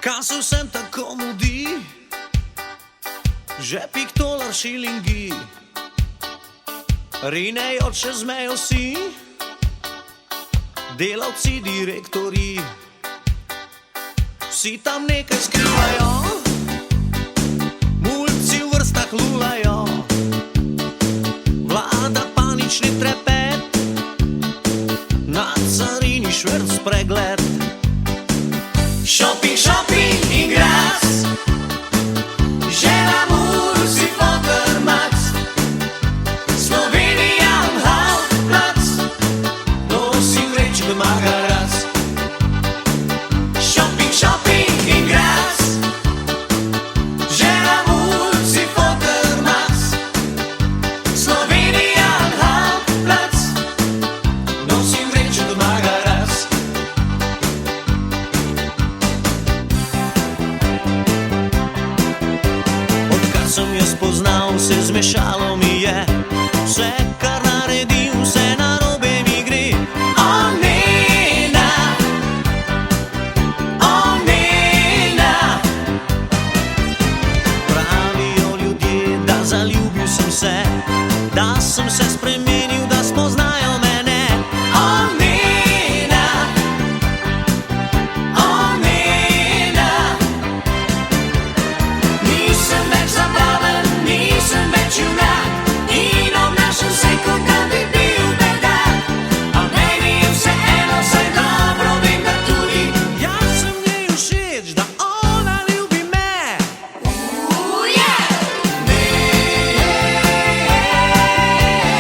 Kam se vsem tako mudi, žepik, tolar, šilingi, rinejo čez mejo si, delavci, direktori, vsi tam nekaj skrivajo, mulci v vrstah lulajo, vlada panični trepet, na carini šverc pregled. Shopping, shopping in gras, žena Mursi, Fokker, Max, Slovenija, Hauptplatz, nosim vrečke Magaraz. Shopping, shopping in gras, žena Mursi, Fokker, Max, Slovenija, Hauptplatz, nosim vrečke Magaraz. Sem jo spoznal, se zmešalo mi je, vse kar naredim, vse narobe mi gre. O nena, pravijo ljudje, da zaljubil sem se, da sem se spremenil, da spoznajo mene. O nena, nisem več zabaven, nisem več junak in obnašam se, kot da bi bil bedak. A meni je vseeno, saj dobro vem, da tudi jaz sem njej všeč, da ona ljubi me.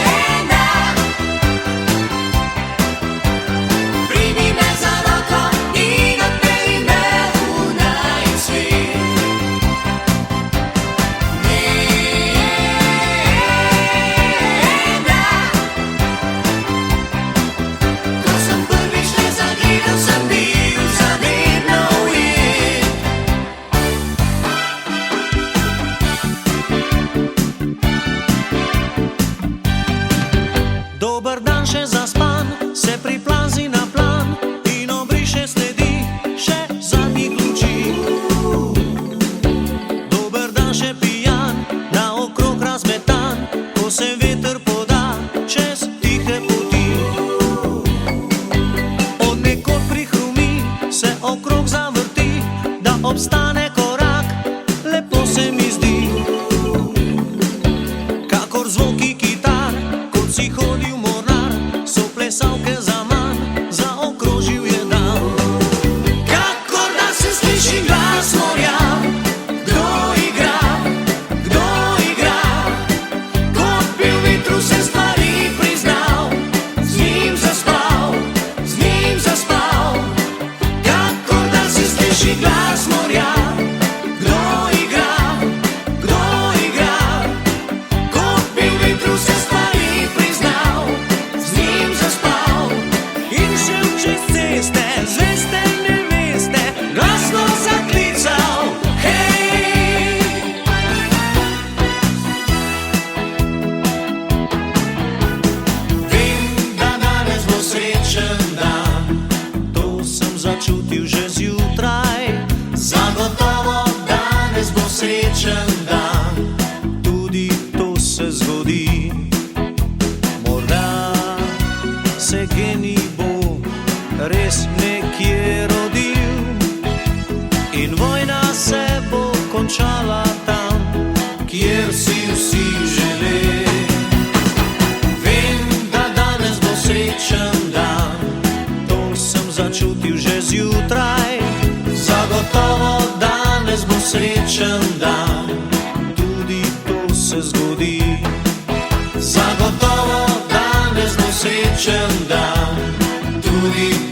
Nena, primi me za roko in odpelji me v najin svet. Ko sem prvič te zagledal, sem bil zavedno ujet. Dober dan, še zaspan, se priplazi na plan in obriše sledi še zadnjih luči. Dober dan, še pijan, naokrog razmetan, ko se veter poda čez tihe poti. Od nekod prihrumi, se okrog zavrti, da obstane korak, lepo se mi zdi. Kakor zvoki kitar, kot si hodil mornar, so plesalke zaman, zaokrožil je dan. Kakor da se sliši glas morja, kdo igra, kot bi v vetru se stvari priznal, z njim zaspal, kakor da se sliši glas morja, kdo igra, kot bi v vetru se stvari priznal, z njim zaspal in šel čez ceste, zveste neveste, glasno zaklical, hej. Vem, da danes bo srečen dan, to sem začutil že zjutraj. Zagotovo danes bo srečen dan, tudi to se zgodi. Morda se genij bo res nekje rodil in vojna se bo končala tam, kjer si vsi želeli. Vem, da danes bo srečen dan, to sem začutil že zjutraj. Zagotovo danes bo srečen dan, tudi to se zgodi. Zagotovo danes bo srečen dan, tudi